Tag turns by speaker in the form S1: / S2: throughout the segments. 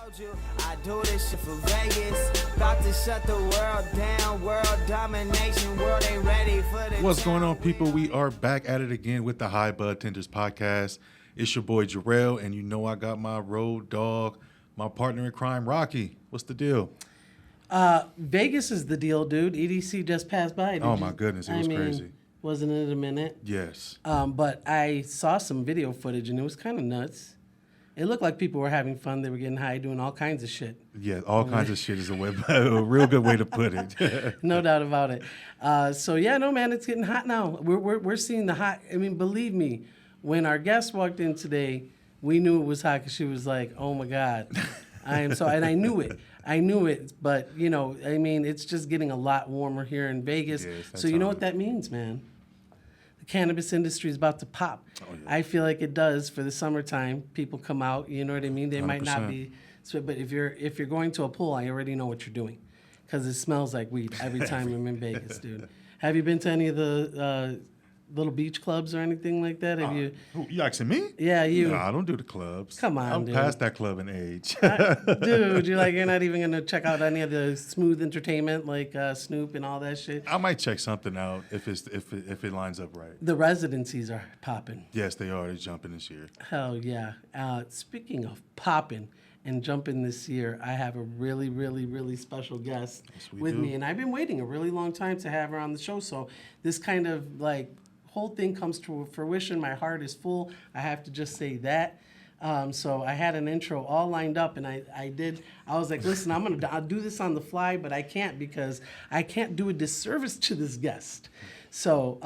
S1: Told you I do this shit for Vegas. About to shut the world down. World domination. World ain't ready for the.
S2: What's going on, people? We are back at it again with the High Bud Tenders podcast. It's your boy Jarrell, and you know I got my road dog, my partner in crime, Rocky. What's the deal?
S3: Vegas is the deal, dude. EDC just passed by.
S2: Oh my goodness, it was crazy.
S3: Wasn't it a minute?
S2: Yes.
S3: But I saw some video footage, and it was kind of nuts. It looked like people were having fun. They were getting high, doing all kinds of shit.
S2: Yeah, all kinds of shit is a real good way to put it.
S3: No doubt about it. So yeah, no man, it's getting hot now. We're seeing the hot. I mean, believe me, when our guest walked in today, we knew it was hot because she was like, "Oh my God, I am so," and I knew it. But you know, I mean, it's just getting a lot warmer here in Vegas.
S2: Yes,
S3: so you know what that means, man. The cannabis industry is about to pop. Oh, yeah. I feel like it does for the summertime. People come out, you know what I mean? They 100%. Might not be, but if you're going to a pool, I already know what you're doing, because it smells like weed every time I'm in Vegas, dude. Have you been to any of the little beach clubs or anything like that? Have you?
S2: You asking me?
S3: Yeah, you.
S2: No, I don't do the clubs.
S3: Come on, dude.
S2: I'm past that club in age.
S3: Dude, you're not even gonna check out any of the smooth entertainment like Snoop and all that shit.
S2: I might check something out if it lines up right.
S3: The residencies are popping.
S2: Yes, they are. They're jumping this year.
S3: Hell yeah. Speaking of popping and jumping this year, I have a really, really, really special guest with me, and I've been waiting a really long time to have her on the show. So this kind of like whole thing comes to fruition. My heart is full. I have to just say that. So I had an intro all lined up, and I was like, listen, I'll do this on the fly, but I can't, because I can't do a disservice to this guest. So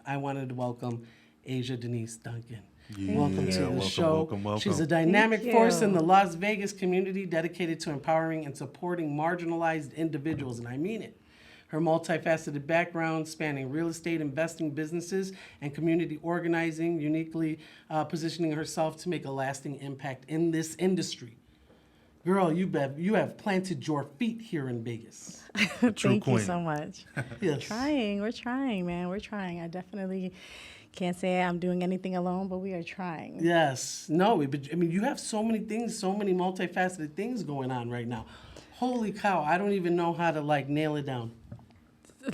S3: I wanted to welcome Asia Denise Duncan.
S2: Yeah,
S3: welcome to the show.
S2: Welcome.
S3: She's a dynamic force in the Las Vegas community, dedicated to empowering and supporting marginalized individuals, and I mean it. Her multifaceted background, spanning real estate, investing, businesses, and community organizing, uniquely positioning herself to make a lasting impact in this industry. Girl, you have planted your feet here in Vegas.
S4: Thank you so much.
S3: Yes.
S4: We're trying, man. We're trying. I definitely can't say I'm doing anything alone, but we are trying.
S3: Yes. No, but I mean, you have so many things, so many multifaceted things going on right now. Holy cow, I don't even know how to nail it down.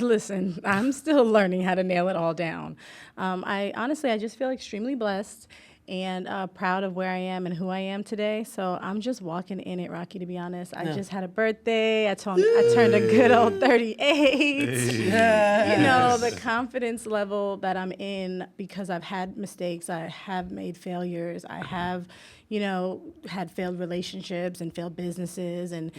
S4: Listen, I'm still learning how to nail it all down. I just feel extremely blessed and proud of where I am and who I am today. So I'm just walking in it, Rocky, to be honest. I just had a birthday. I turned a good old 38.
S3: Yes.
S4: You know, the confidence level that I'm in, because I've had mistakes. I have made failures. I have, had failed relationships and failed businesses, and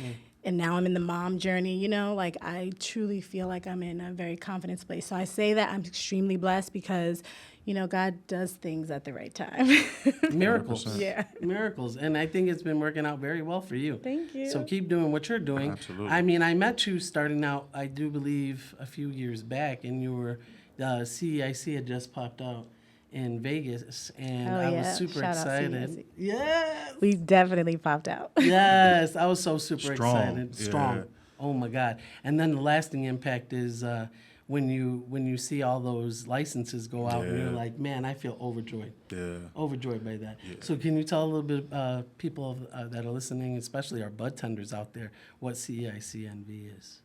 S4: now I'm in the mom journey, I truly feel like I'm in a very confident place. So I say that I'm extremely blessed because, God does things at the right time.
S3: Miracles.
S2: 100%.
S4: Yeah.
S3: Miracles. And I think it's been working out very well for you.
S4: Thank you.
S3: So keep doing what you're doing.
S2: Absolutely.
S3: I mean, I met you starting out, I do believe, a few years back, and you were, CEIC had just popped out in Vegas, and I was super excited. Yes.
S4: We definitely popped out.
S3: Yes, I was so super excited.
S2: Yeah.
S3: Strong. Oh my God. And then the lasting impact is when you see all those licenses go out, and you're like, man, I feel overjoyed.
S2: Yeah.
S3: Overjoyed by that.
S2: Yeah.
S3: So can you tell a little bit people that are listening, especially our bud tenders out there, what CEIC-NV is?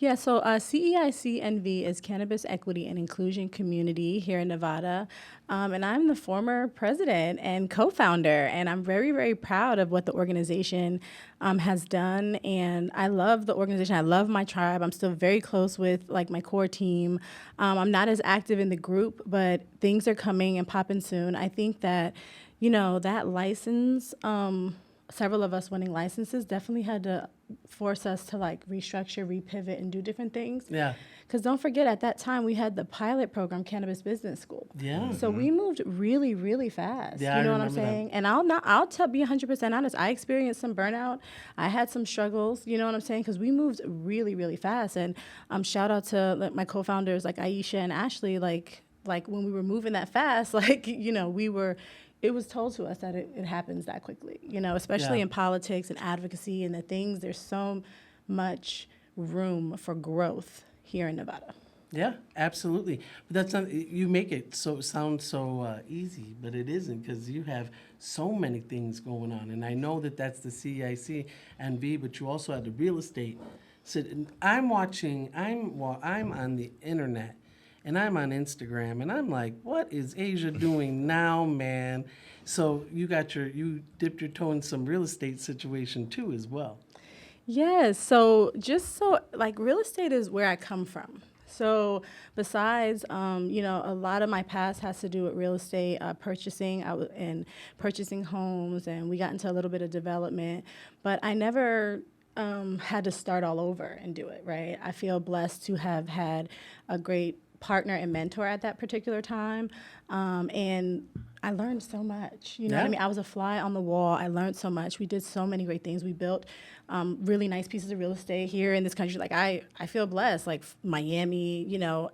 S4: Yeah, so CEIC-NV is Cannabis Equity and Inclusion Community here in Nevada. And I'm the former president and co-founder, and I'm very, very proud of what the organization has done. And I love the organization. I love my tribe. I'm still very close with my core team. I'm not as active in the group, but things are coming and popping soon. I think that, that license, several of us winning licenses definitely had to force us to restructure, repivot, and do different things.
S3: Yeah.
S4: Because don't forget, at that time, we had the pilot program, Cannabis Business School.
S3: Yeah.
S4: So we moved really, really fast.
S3: Yeah,
S4: you know
S3: I
S4: what I'm
S3: remember
S4: saying?
S3: that.
S4: And be 100% honest. I experienced some burnout. I had some struggles, you know what I'm saying? Because we moved really, really fast. And shout out to my co-founders like Aisha and Ashley. Like when we were moving that fast, it was told to us that it happens that quickly, especially in politics and advocacy and the things. There's so much room for growth here in Nevada.
S3: Yeah, absolutely. But that's not, you make it sound so easy, but it isn't, because you have so many things going on. And I know that that's the CIC and V, but you also have the real estate. So I'm on the internet and I'm on Instagram and I'm like, what is Asia doing now, man? So you dipped your toe in some real estate situation too as well.
S4: Yes. Like real estate is where I come from. So besides, a lot of my past has to do with real estate, purchasing. And purchasing homes, and we got into a little bit of development, but I never had to start all over and do it, right? I feel blessed to have had a great partner and mentor at that particular time. And I learned so much. You know what I mean? I was a fly on the wall. I learned so much. We did so many great things. We built really nice pieces of real estate here in this country. Like I feel blessed, like Miami,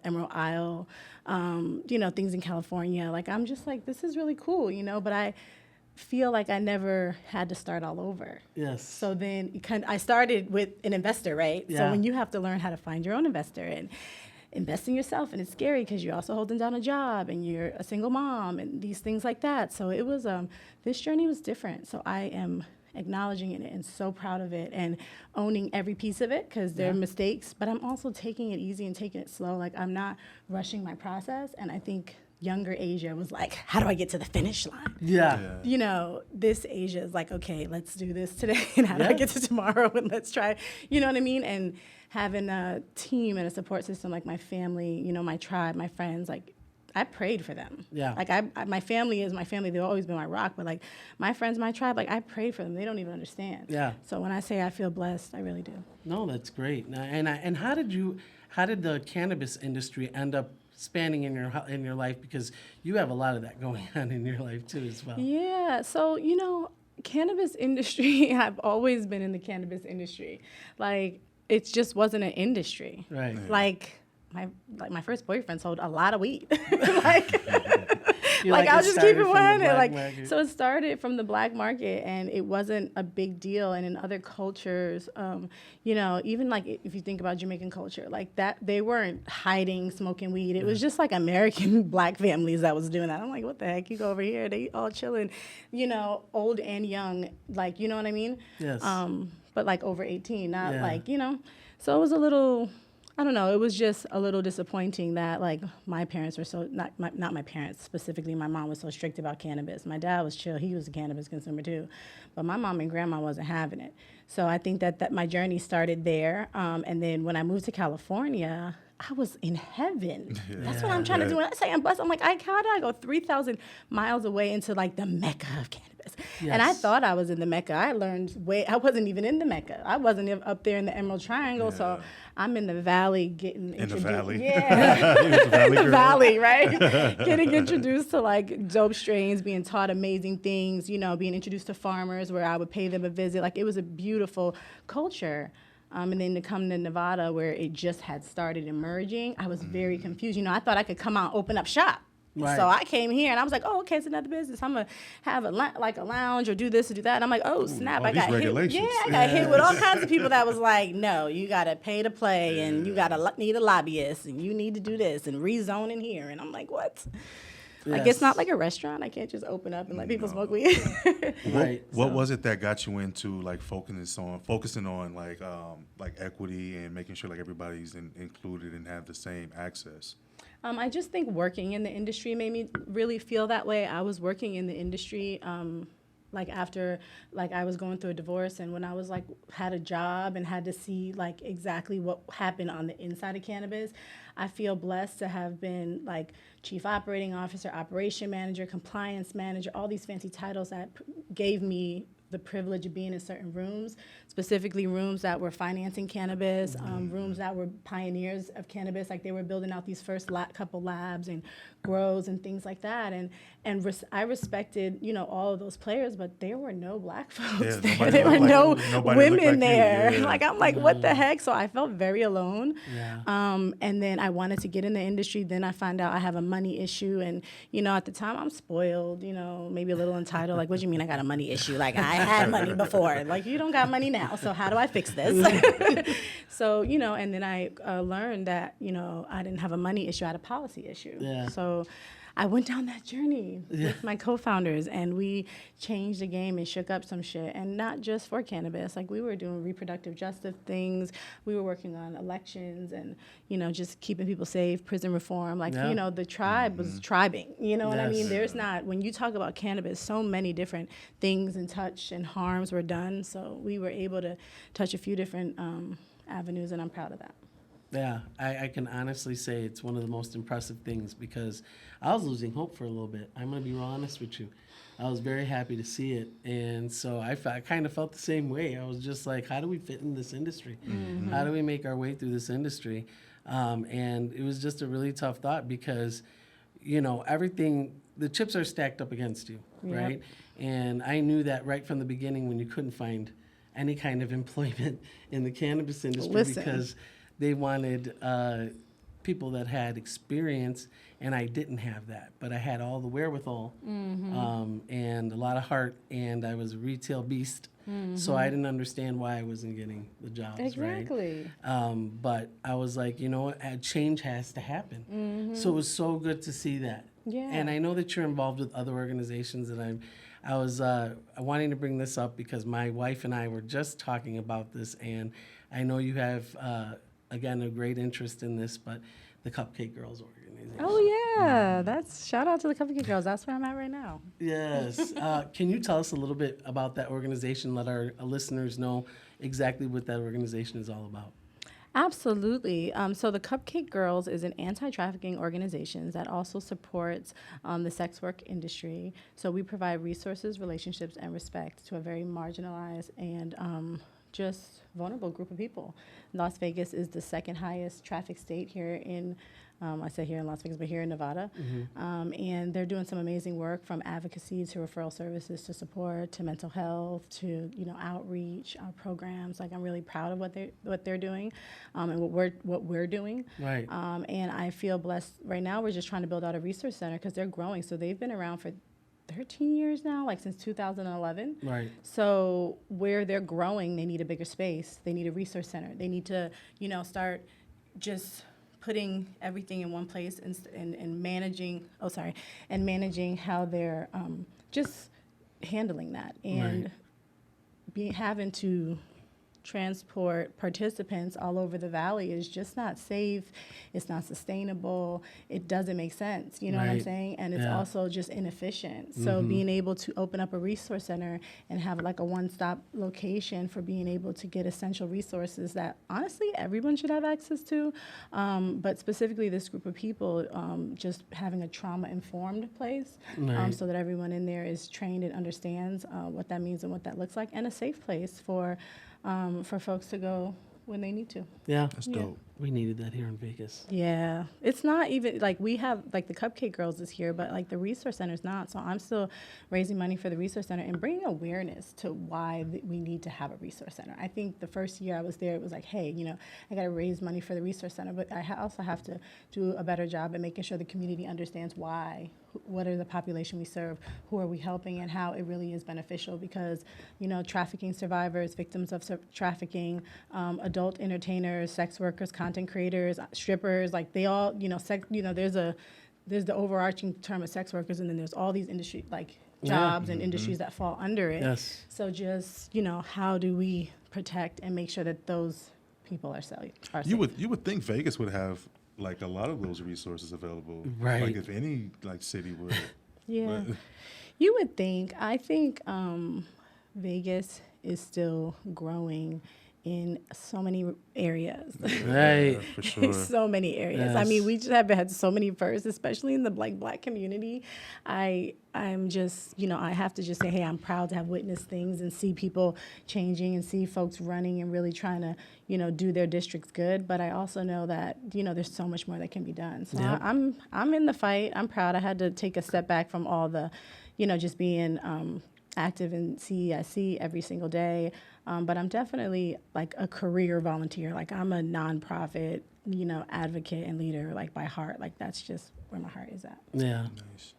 S4: Emerald Isle, things in California. Like I'm just like, this is really cool, but I feel like I never had to start all over.
S3: Yes.
S4: So then I started with an investor, right?
S3: Yeah.
S4: So when you have to learn how to find your own investor and invest in yourself, and it's scary because you're also holding down a job and you're a single mom and these things like that. So it was, this journey was different. So I am acknowledging it and so proud of it and owning every piece of it, because there are mistakes, but I'm also taking it easy and taking it slow. Like I'm not rushing my process. And I think younger Asia was like, how do I get to the finish line?
S3: Yeah.
S4: This Asia is like, okay, let's do this today, and how do I get to tomorrow, and let's try, you know what I mean? And having a team and a support system like my family, my tribe, my friends, like I prayed for them.
S3: Yeah.
S4: Like my family is my family. They've always been my rock, but like my friends, my tribe, like I prayed for them. They don't even understand.
S3: Yeah.
S4: So when I say I feel blessed, I really do.
S3: No, that's great. And how did the cannabis industry end up spanning in your life, because you have a lot of that going on in your life too as well?
S4: Yeah. So, cannabis industry, I've always been in the cannabis industry. Like it just wasn't an industry.
S3: Right.
S4: Like my first boyfriend sold a lot of weed. Like
S3: it
S4: I'll just keep
S3: started
S4: it
S3: from the
S4: one.
S3: black market.
S4: So it started from the black market, and it wasn't a big deal. And in other cultures, even like if you think about Jamaican culture, like that, they weren't hiding smoking weed. It was just like American black families that was doing that. I'm like, what the heck? You go over here, they all chilling, old and young, like, you know what I mean?
S3: Yes.
S4: But like over 18, not
S3: Yeah.
S4: like, So it was a little, I don't know, it was just a little disappointing that like my parents were so, not my parents specifically, my mom was so strict about cannabis. My dad was chill, he was a cannabis consumer too, but my mom and grandma wasn't having it. So I think that my journey started there. And then when I moved to California, I was in heaven. That's what I'm trying to do. When I say I'm blessed, I'm like, how did I go 3,000 miles away into like the Mecca of cannabis?
S3: Yes.
S4: And I thought I was in the Mecca. I wasn't even in the Mecca. I wasn't up there in the Emerald Triangle. Yeah. So I'm in the valley getting introduced.
S2: In the valley.
S4: Yeah.
S2: The valley,
S4: the valley, right? Getting introduced to like dope strains, being taught amazing things, being introduced to farmers where I would pay them a visit. Like it was a beautiful culture. And then to come to Nevada where it just had started emerging, I was very confused. I thought I could come out and open up shop. Right. So I came here and I was like, oh, okay, it's another business. I'm going to have a lounge or do this or do that. And I'm like, oh, snap. I got hit. Yeah, I got hit with all kinds of people that was like, no, you got to pay to play and you got to need a lobbyist and you need to do this and rezone in here. And I'm like, what? Yes. Like, it's not like a restaurant. I can't just open up and let people smoke weed.
S3: Right.
S2: What was it that got you into like focusing on like equity and making sure like everybody's included and have the same access?
S4: I just think working in the industry made me really feel that way. I was working in the industry after I was going through a divorce, and when I was had a job and had to see exactly what happened on the inside of cannabis, I feel blessed to have been chief operating officer, operation manager, compliance manager, all these fancy titles that gave me the privilege of being in certain rooms, specifically rooms that were financing cannabis, rooms that were pioneers of cannabis, they were building out these first couple labs and grows and things like that. I respected, all of those players, but there were no black folks there. There were no women there. I'm like, what the heck? So I felt very alone. Yeah. And then I wanted to get in the industry. Then I found out I have a money issue. And, at the time I'm spoiled, maybe a little entitled. What do you mean I got a money issue? I had money before. Like, you don't got money now, so how do I fix this? So, and then I learned that, I didn't have a money issue, I had a policy issue.
S3: Yeah.
S4: So I went down that journey with my co-founders, and we changed the game and shook up some shit. And not just for cannabis. Like, we were doing reproductive justice things. We were working on elections and, just keeping people safe, prison reform. Like, the tribe was tribing. You know what I mean? There's not, when you talk about cannabis, so many different things and touch and harms were done. So we were able to touch a few different avenues, and I'm proud of that.
S3: Yeah, I can honestly say it's one of the most impressive things, because I was losing hope for a little bit. I'm going to be real honest with you. I was very happy to see it. And so I kind of felt the same way. I was just like, how do we fit in this industry? Mm-hmm. How do we make our way through this industry? And it was just a really tough thought, because, everything, the chips are stacked up against you, right? And I knew that right from the beginning when you couldn't find any kind of employment in the cannabis industry. Because they wanted people that had experience, and I didn't have that. But I had all the wherewithal and a lot of heart, and I was a retail beast. So I didn't understand why I wasn't getting the jobs,
S4: Exactly.
S3: right? But I was like, what, change has to happen. So it was so good to see that.
S4: Yeah.
S3: And I know that you're involved with other organizations, and I was wanting to bring this up because my wife and I were just talking about this, and I know you have, again, a great interest in this, but the Cupcake Girls organization.
S4: Oh, yeah. That's shout out to the Cupcake Girls. That's where I'm at right now.
S3: Yes. Can you tell us a little bit about that organization? Let our listeners know exactly what that organization is all about.
S4: Absolutely. So the Cupcake Girls is an anti-trafficking organization that also supports the sex work industry. So we provide resources, relationships, and respect to a very marginalized and just vulnerable group of people. Las Vegas is the second highest traffic state here in, I say here in Las Vegas, but here in Nevada. And they're doing some amazing work, from advocacy to referral services to support to mental health to outreach programs. Like, I'm really proud of what they're doing and what we're doing.
S3: Right.
S4: And I feel blessed. Right now, we're just trying to build out a resource center because they're growing. So they've been around for 13 years now, like since 2011.
S3: Right.
S4: So where they're growing, they need a bigger space. They need a resource center. They need to, start just putting everything in one place and managing how they're just handling that, and having to transport participants all over the valley is just not safe. It's not sustainable. It doesn't make sense. You know what I'm saying? And it's also just inefficient. So being able to open up a resource center and have like a one-stop location for being able to get essential resources that honestly everyone should have access to, but specifically this group of people, just having a trauma-informed place so that everyone in there is trained and understands what that means and what that looks like, and a safe place for folks to go when they need to.
S3: Yeah.
S2: That's dope.
S3: We needed that here in Vegas.
S4: Yeah. It's not even, like, we have, like, the Cupcake Girls is here, but, like, the Resource Center's not. So I'm still raising money for the Resource Center and bringing awareness to why we need to have a Resource Center. I think the first year I was there, it was like, hey, I got to raise money for the Resource Center, but I also have to do a better job at making sure the community understands why, what are the population we serve, who are we helping, and how it really is beneficial, because, trafficking survivors, victims of trafficking, adult entertainers, sex workers, content creators, strippers, like they all, there's the overarching term of sex workers, and then there's all these industry, like jobs and industries that fall under it.
S3: Yes.
S4: So just, how do we protect and make sure that those people are safe?
S2: You would think Vegas would have like a lot of those resources available.
S3: Right.
S2: Like if any like city would.
S4: Yeah.
S2: But,
S4: You would think. I think Vegas is still growing in so many areas.
S3: Right.
S2: for sure.
S4: So many areas.
S3: Yes.
S4: I mean, we just have had so many firsts, especially in the Black community. I'm just, I have to just say, hey, I'm proud to have witnessed things and see people changing and see folks running and really trying to, do their districts good. But I also know that, there's so much more that can be done. So
S3: Yep.
S4: I'm in the fight. I'm proud. I had to take a step back from all the, just being active in CEIC every single day. But I'm definitely like a career volunteer. Like, I'm a nonprofit, advocate and leader, like, by heart. Like, that's just where my heart is at.
S3: Yeah.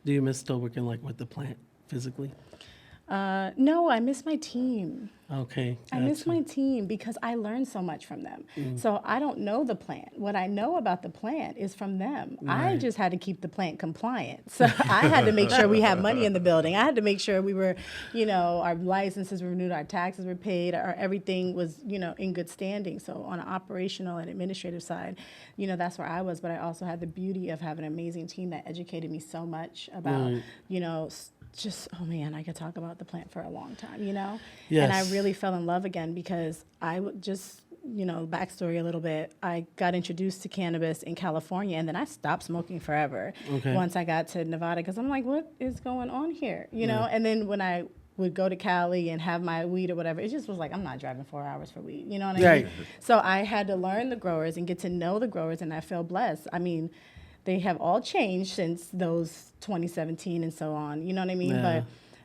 S3: Do you miss still working like with the plant physically?
S4: No, I miss my team.
S3: Okay.
S4: I miss my team because I learned so much from them. So I don't know the plant. What I know about the plant is from them. I just had to keep the plant compliant. So I had to make sure we had money in the building. I had to make sure we were, our licenses were renewed, our taxes were paid, our everything was, in good standing. So on an operational and administrative side, that's where I was. But I also had the beauty of having an amazing team that educated me so much about, oh man, I could talk about the plant for a long time,
S3: Yes.
S4: And I really fell in love again because I would just, backstory a little bit. I got introduced to cannabis in California, and then I stopped smoking forever once I got to Nevada because I'm like, what is going on here, And then when I would go to Cali and have my weed or whatever, it just was like, I'm not driving 4 hours for weed, you know what I mean? So I had to learn the growers and get to know the growers, and I feel blessed. I mean, they have all changed since those 2017 and so on. You know what I mean?
S3: Yeah.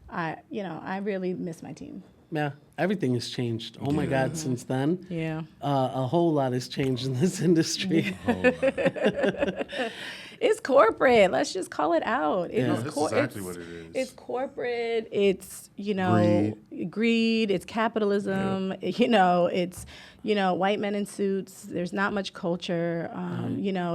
S4: But I really miss my team.
S3: Yeah, everything has changed. Oh my God, since then.
S4: Yeah.
S3: A whole lot has changed in this industry.
S4: It's corporate. Let's just call it out. It
S3: Yeah.
S4: is
S2: That's exactly what it is.
S4: It's corporate. It's, greed. It's capitalism. It's, white men in suits. There's not much culture.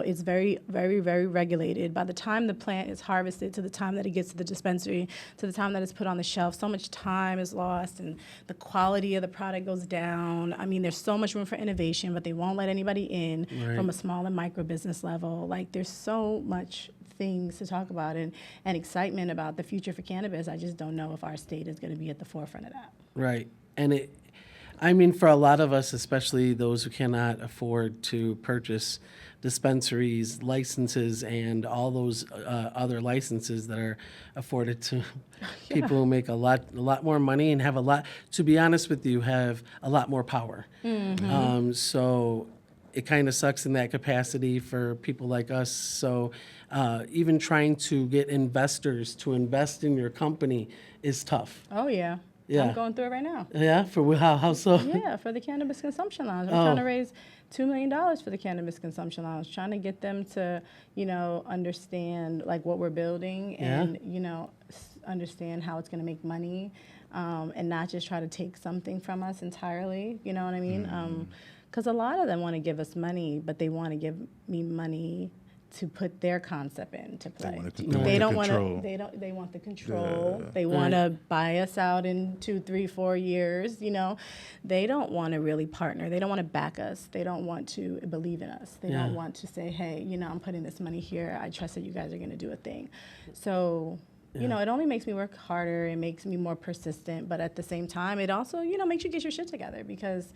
S4: It's very, very, very regulated. By the time the plant is harvested to the time that it gets to the dispensary, to the time that it's put on the shelf, so much time is lost and the quality of the product goes down. I mean, there's so much room for innovation, but they won't let anybody in from a small and micro business level. Like, there's so much things to talk about and excitement about the future for cannabis. I just don't know if our state is going to be at the forefront of that.
S3: Right. And for a lot of us, especially those who cannot afford to purchase dispensaries, licenses, and all those other licenses that are afforded to people who make a lot more money and have to be honest with you, have a lot more power. So it kind of sucks in that capacity for people like us. So even trying to get investors to invest in your company is tough.
S4: Oh, yeah.
S3: Yeah.
S4: I'm going through it right now.
S3: Yeah, for how so?
S4: Yeah, for the Cannabis Consumption Lounge. I'm trying to raise $2 million for the Cannabis Consumption Lounge, trying to get them to, understand like what we're building and, understand how it's going to make money and not just try to take something from us entirely. You know what I mean? Because a lot of them want to give us money, but they want to give me money to put their concept into play. They want the control.
S2: Yeah.
S4: They want to buy us out in 2, 3, 4 years. They don't want to really partner. They don't want to back us. They don't want to believe in us. They don't want to say, hey, I'm putting this money here. I trust that you guys are going to do a thing. So, it only makes me work harder. It makes me more persistent. But at the same time, it also, makes you get your shit together because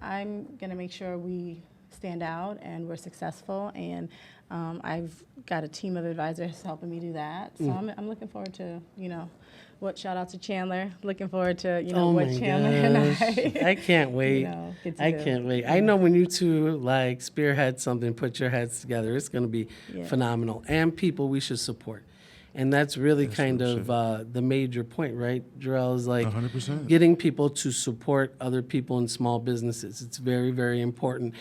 S4: I'm going to make sure we stand out and we're successful. And I've got a team of advisors helping me do that. So I'm looking forward to, shout out to Chandler. Looking forward to, what Chandler and
S3: I can't wait. I can't wait. I know when you two spearhead something, put your heads together, it's going to be phenomenal. And people we should support. And that's really the major point, right? Jarrell is
S2: 100%.
S3: Getting people to support other people in small businesses. It's very, very important.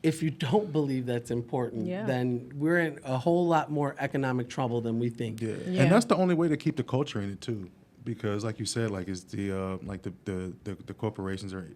S3: If you don't believe that's important, then we're in a whole lot more economic trouble than we think.
S2: Yeah. And that's the only way to keep the culture in it too, because like you said, it's the corporations are.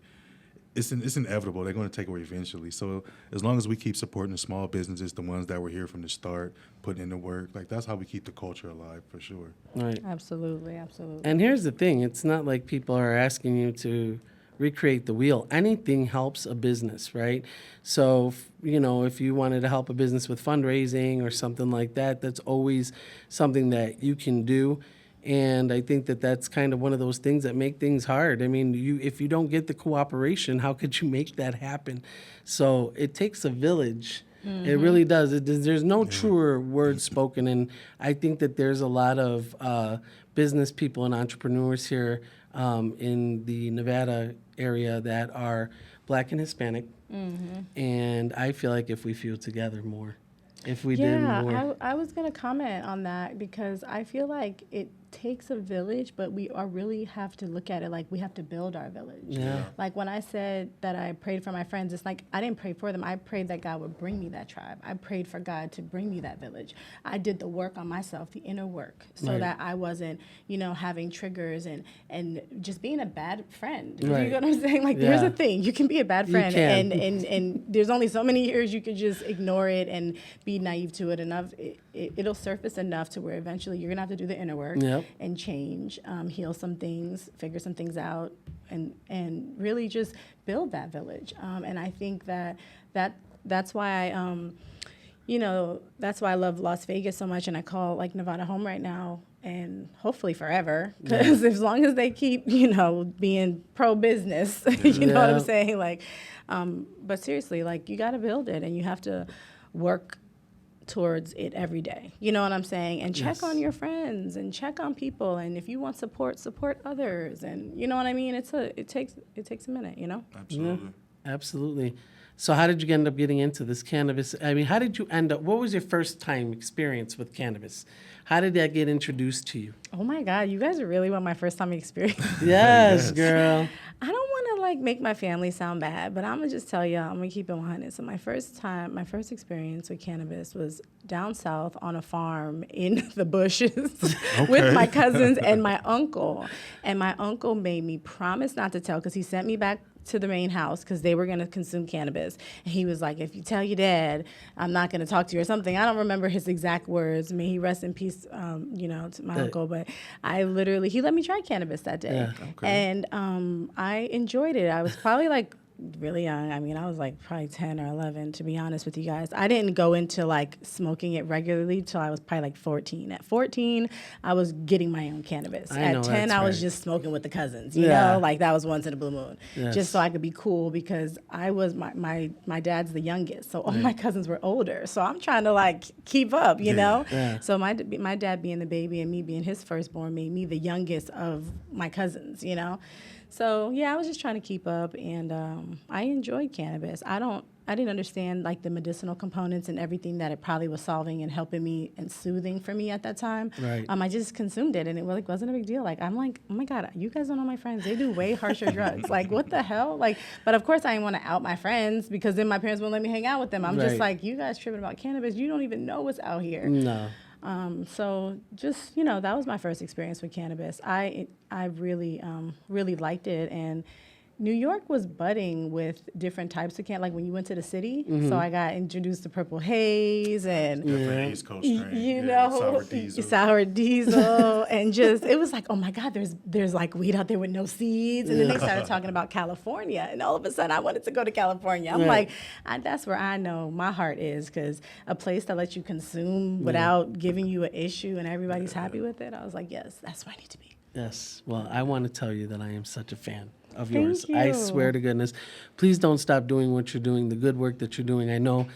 S2: It's inevitable. They're going to take away eventually. So as long as we keep supporting the small businesses, the ones that were here from the start, putting in the work, that's how we keep the culture alive for sure.
S3: Right.
S4: Absolutely.
S3: And here's the thing: it's not like people are asking you to recreate the wheel. Anything helps a business, right? So, if you wanted to help a business with fundraising or something like that, that's always something that you can do. And I think that that's kind of one of those things that make things hard. I mean, if you don't get the cooperation, how could you make that happen? So it takes a village. It really does. There's no truer word spoken. And I think that there's a lot of business people and entrepreneurs here in the Nevada area that are Black and Hispanic. And I feel like if we feel together more, if we did more.
S4: I was going to comment on that because I feel like it takes a village, but we are really have to look at it like we have to build our village.
S3: Yeah.
S4: Like when I said that I prayed for my friends, it's like I didn't pray for them. I prayed that God would bring me that tribe. I prayed for God to bring me that village. I did the work on myself, the inner work, so
S3: Right.
S4: that I wasn't, having triggers and just being a bad friend.
S3: Right.
S4: You know what I'm saying? Like here's
S3: Yeah.
S4: the thing, you can be a bad
S3: You
S4: friend
S3: can.
S4: and there's only so many years you could just ignore it and be naive to it enough. It'll surface enough to where eventually you're gonna have to do the inner work
S3: Yep.
S4: and change, heal some things, figure some things out, and really just build that village. And I think that's why that's why I love Las Vegas so much, and I call like Nevada home right now, and hopefully forever, because as long as they keep being pro business, you know what I'm saying, like. But seriously, like you got to build it, and you have to work towards it every day. You know what I'm saying? And check on your friends and check on people. And if you want support others. And you know what I mean? It takes a minute,
S2: Absolutely.
S3: Yeah, absolutely. So how did you end up getting into this cannabis? I mean, how did you end up, what was your first time experience with cannabis? How did that get introduced to you?
S4: Oh my God, you guys really want my first time experience.
S3: Yes, girl.
S4: I don't want to like make my family sound bad, but I'm gonna just tell y'all, I'm gonna keep it 100. So my first experience with cannabis was down south on a farm in the bushes with my cousins and my uncle. And my uncle made me promise not to tell, because he sent me back to the main house because they were going to consume cannabis. And he was like, if you tell your dad, I'm not going to talk to you or something. I don't remember his exact words. May he rest in peace, to my uncle. But he let me try cannabis that day.
S3: Yeah.
S2: Okay.
S4: And I enjoyed it. I was probably like really young. I mean, I was like probably 10 or 11, to be honest with you guys. I didn't go into like smoking it regularly till I was probably like 14. At 14, I was getting my own cannabis. At 10, I was just smoking with the cousins, you know, like that was once in a blue moon, just so I could be cool, because I was my dad's the youngest. So all my cousins were older. So I'm trying to like keep up, you know?
S3: Yeah.
S4: So my dad being the baby and me being his firstborn made me the youngest of my cousins, you know? So yeah, I was just trying to keep up, and I enjoyed cannabis. I didn't understand like the medicinal components and everything that it probably was solving and helping me and soothing for me at that time.
S3: Right.
S4: I just consumed it, and it wasn't a big deal. Like I'm like, oh my God, you guys don't know my friends. They do way harsher drugs. Like what the hell? Like, but of course I didn't want to out my friends, because then my parents wouldn't let me hang out with them. I'm just like, you guys tripping about cannabis. You don't even know what's out here.
S3: No.
S4: So just, that was my first experience with cannabis. I really, really liked it. And New York was budding with different types of like when you went to the city. So I got introduced to Purple Haze and,
S2: Definitely East Coast strain.
S4: Sour Diesel. And just, it was like, oh my God, there's like weed out there with no seeds. And then they started talking about California. And all of a sudden I wanted to go to California. I'm like, that's where I know my heart is, because a place that lets you consume without giving you an issue and everybody's happy with it. I was like, yes, that's where I need to be.
S3: Yes. Well, I want to tell you that I am such a fan of
S4: Thank
S3: yours.
S4: you.
S3: I swear to goodness. Please don't stop doing what you're doing, the good work that you're doing. I know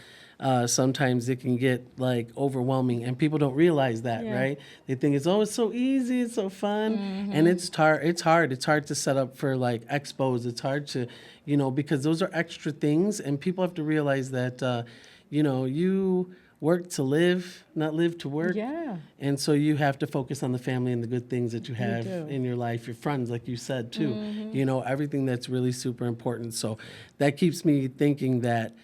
S3: sometimes it can get like overwhelming, and people don't realize that, right? They think it's so easy, it's so fun, and it's hard. It's hard to set up for like expos. It's hard to, because those are extra things, and people have to realize that, you work to live, not live to work.
S4: Yeah.
S3: And so you have to focus on the family and the good things that you have in your life, your friends, like you said, too. Everything that's really super important. So that keeps me thinking that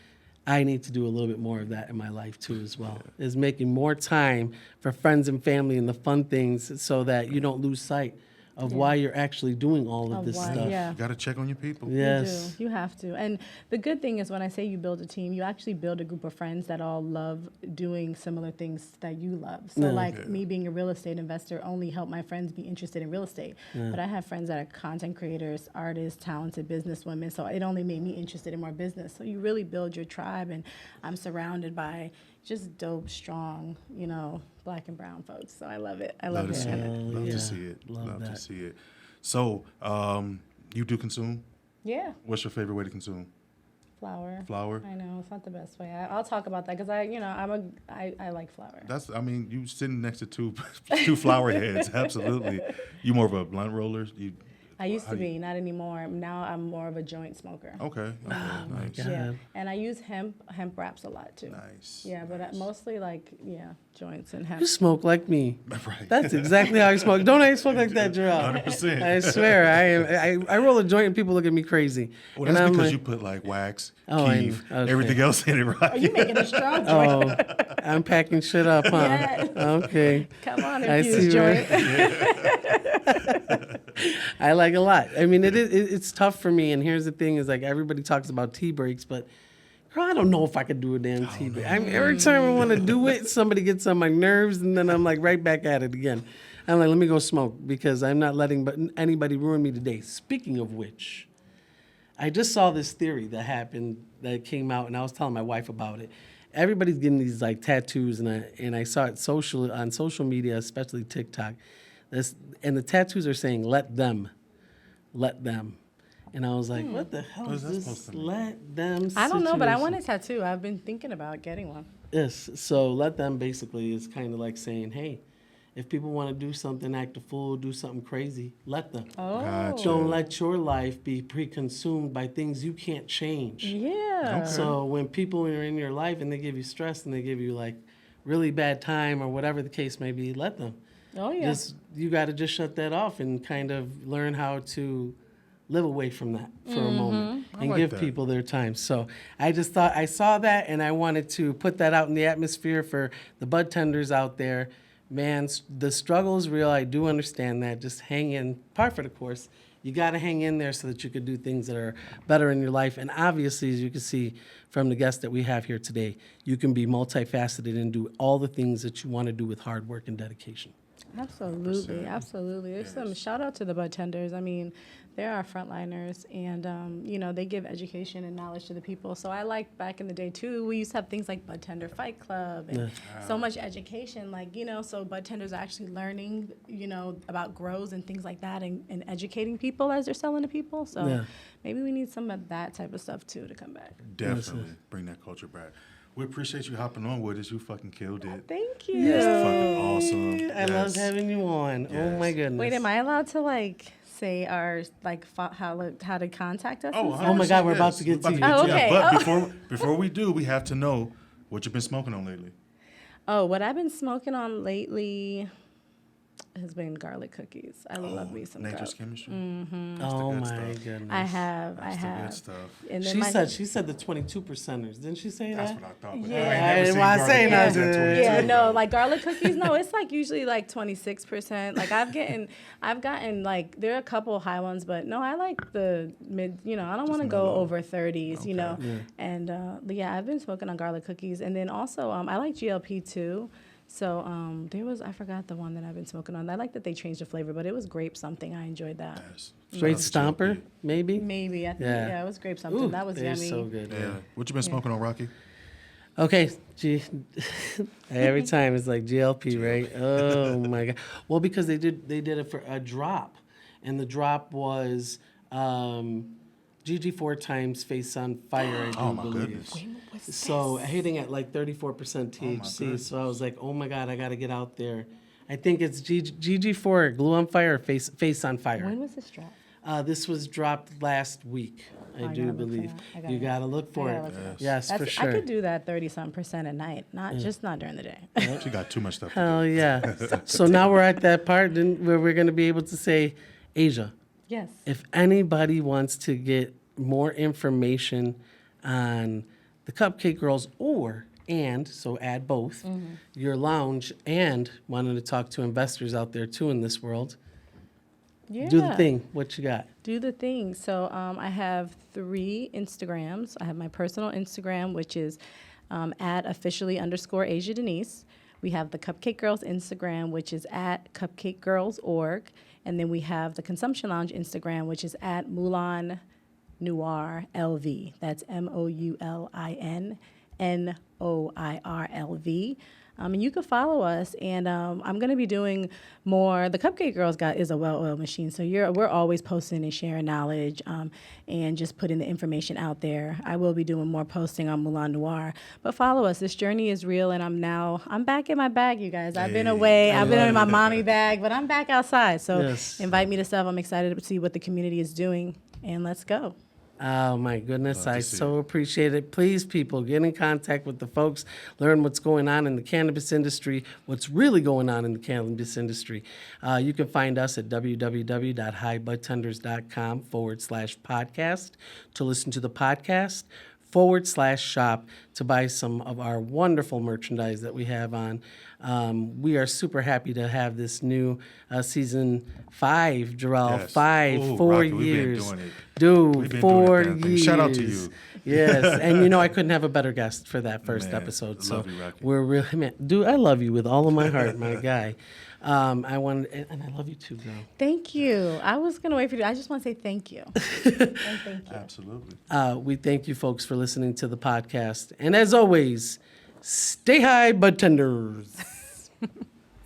S3: I need to do a little bit more of that in my life, too, as well, is making more time for friends and family and the fun things, so that you don't lose sight of why you're actually doing all of this stuff.
S4: Yeah.
S2: You got to check on your people.
S3: Yes.
S4: You do. You have to. And the good thing is, when I say you build a team, you actually build a group of friends that all love doing similar things that you love. So me being a real estate investor only helped my friends be interested in real estate. But I have friends that are content creators, artists, talented businesswomen. So it only made me interested in more business. So you really build your tribe, and I'm surrounded by just dope, strong, Black and brown folks. So I love it. I love
S2: to
S4: it.
S2: see it. Love to see it. Love to see it. So, you do consume?
S4: Yeah.
S2: What's your favorite way to consume?
S4: Flour.
S2: Flour?
S4: I know, it's not the best way. I'll talk about that, because I like flour.
S2: You sitting next to two flower heads. Absolutely. You more of a blunt roller?
S4: I used to be, not anymore. Now I'm more of a joint smoker.
S2: Okay. Nice.
S4: Yeah, and I use hemp wraps a lot too.
S2: Nice.
S4: Yeah, but mostly like joints and hemp.
S3: You smoke like me.
S2: Right.
S3: That's exactly how I smoke. Don't I smoke like that, Gerald?
S2: 100%.
S3: I swear, I roll a joint and people look at me crazy.
S2: Well,
S3: and
S2: that's
S3: I'm
S2: because
S3: like,
S2: you put like wax,
S3: I
S2: keef,
S3: know. Okay.
S2: everything else in it, right?
S4: Oh, you making a strong joint.
S3: I'm packing shit up, huh?
S4: Yes.
S3: Okay.
S4: Come on,
S3: I
S4: infused
S3: see,
S4: joint.
S3: I like a lot. I mean, it's tough for me. And here's the thing: is like everybody talks about tea breaks, but girl, I don't know if I could do a damn tea break. I mean, every time I want to do it, somebody gets on my nerves, and then I'm like right back at it again. I'm like, let me go smoke because I'm not letting anybody ruin me today. Speaking of which, I just saw this theory that came out, and I was telling my wife about it. Everybody's getting these like tattoos, and I saw it on social media, especially TikTok. And the tattoos are saying "let them," and I was like, "What the hell is this? Let them."
S4: I don't know, but I
S3: situation?
S4: want a tattoo. I've been thinking about getting one.
S3: Yes, so let them basically is kind of like saying, "Hey, if people want to do something, act a fool, do something crazy, let them.
S4: Oh,
S2: Gotcha.
S3: Don't let your life be pre-consumed by things you can't change."
S4: yeah.
S3: So when people are in your life and they give you stress and they give you like really bad time or whatever the case may be, let them.
S4: Oh, yeah.
S3: You got to just shut that off and kind of learn how to live away from that for a moment and
S2: like
S3: give
S2: that.
S3: people their time. So I just thought I saw that and I wanted to put that out in the atmosphere for the bud tenders out there. Man, the struggle is real. I do understand that. Just hang in, par for the course. You got to hang in there so that you can do things that are better in your life. And obviously, as you can see from the guests that we have here today, you can be multifaceted and do all the things that you want to do with hard work and dedication.
S4: Absolutely, absolutely. There's some shout out to the bud tenders. I mean, they're our frontliners, and they give education and knowledge to the people. So I like back in the day too. We used to have things like Bud Tender Fight Club and so much education. So bud tenders are actually learning, about grows and things like that, and educating people as they're selling to people. So maybe we need some of that type of stuff too to come back.
S2: Definitely bring that culture back. We appreciate you hopping on with us. You fucking killed it.
S4: Thank you.
S2: It's fucking awesome.
S3: I loved having you on. Oh my goodness.
S4: Wait, am I allowed to say our how to contact us?
S2: Oh,
S4: and stuff?
S3: my God, we're about to get to you.
S4: Oh, okay.
S2: But before we do, we have to know what you've been smoking on lately.
S4: Oh, what I've been smoking on lately has been garlic cookies. I love me some
S2: Nature's
S4: garlic.
S2: chemistry.
S3: Oh my goodness.
S4: I have.
S2: That's the good stuff.
S4: And then
S3: She said the 22 percenters. Didn't she say
S2: That's
S3: that?
S2: what I thought. But
S4: Yeah.
S3: I didn't want to say nothing.
S4: Yeah, no, like garlic cookies. No, it's usually 26%. Like I've gotten there are a couple high ones, but no, I like the mid. I don't want to go over 30s. And I've been smoking on garlic cookies, and then also I like GLP too. So I forgot the one that I've been smoking on. I like that they changed the flavor, but it was grape something. I enjoyed that.
S2: Yes.
S3: Great Stomper, maybe?
S4: Maybe I think it was grape something.
S3: Ooh,
S4: that was
S3: they're
S4: yummy.
S3: so good.
S2: Yeah. What you been smoking on, Rocky?
S3: Okay, every time it's like GLP, right? Oh my God. Well, because they did it for a drop, and the drop was GG4 times Face on Fire, I do
S2: my
S3: believe.
S2: goodness.
S3: So hitting at 34% THC. So I was like, oh my God, I got to get out there. I think it's GG4, Glue on Fire, Face on Fire.
S4: When was this drop?
S3: This was dropped last week, I do believe. You got to look for it. Yes, for sure.
S4: I could do that 30-some% at night, not during the day.
S2: She got too much stuff to
S3: Hell
S2: do.
S3: yeah. So now we're at that part where we're going to be able to say, Asia,
S4: Yes.
S3: if anybody wants to get more information on the Cupcake Girls so add both, your lounge, and wanting to talk to investors out there too in this world, do the thing. What you got?
S4: Do the thing. So I have 3 Instagrams. I have my personal Instagram, which is at officially_Asia Denise. We have the Cupcake Girls Instagram, which is at cupcakegirls.org. And then we have the Consumption Lounge Instagram, which is at Moulin Noir LV. That's MOULIN NOIRLV. And you can follow us. And I'm going to be doing more. The Cupcake Girls is a well-oiled machine. So we're always posting and sharing knowledge and just putting the information out there. I will be doing more posting on Moulin Noir. But follow us. This journey is real. And I'm back in my bag, you guys. I've been away. I've been in my mommy bag. But I'm back outside. So invite me to stuff. I'm excited to see what the community is doing. And let's go.
S3: Oh, my goodness. I so appreciate it. Please, people, get in contact with the folks. Learn what's going on in the cannabis industry, what's really going on in the cannabis industry. You can find us at www.highbudtenders.com/podcast to listen to the podcast, /shop to buy some of our wonderful merchandise that we have on. We are super happy to have this new season 5, Jarrell.
S2: Yes.
S3: 4
S2: Rocky,
S3: years.
S2: we've been doing it.
S3: Dude,
S2: We've been
S3: 4
S2: doing it,
S3: years.
S2: Shout out to you.
S3: Yes, and I couldn't have a better guest for that first episode. So
S2: love you, Rocky.
S3: we're really, man, dude, I love you with all of my heart, my guy. And I love you too, girl.
S4: Thank you. I was going to wait for you. I just want to say thank you. And thank you.
S2: Absolutely.
S3: We thank you folks for listening to the podcast. And as always, stay high, bud tenders.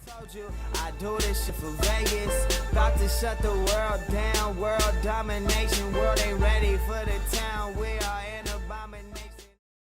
S1: Told you I do this shit for Vegas. About to shut the world down. World domination. World ain't ready for the town. We are in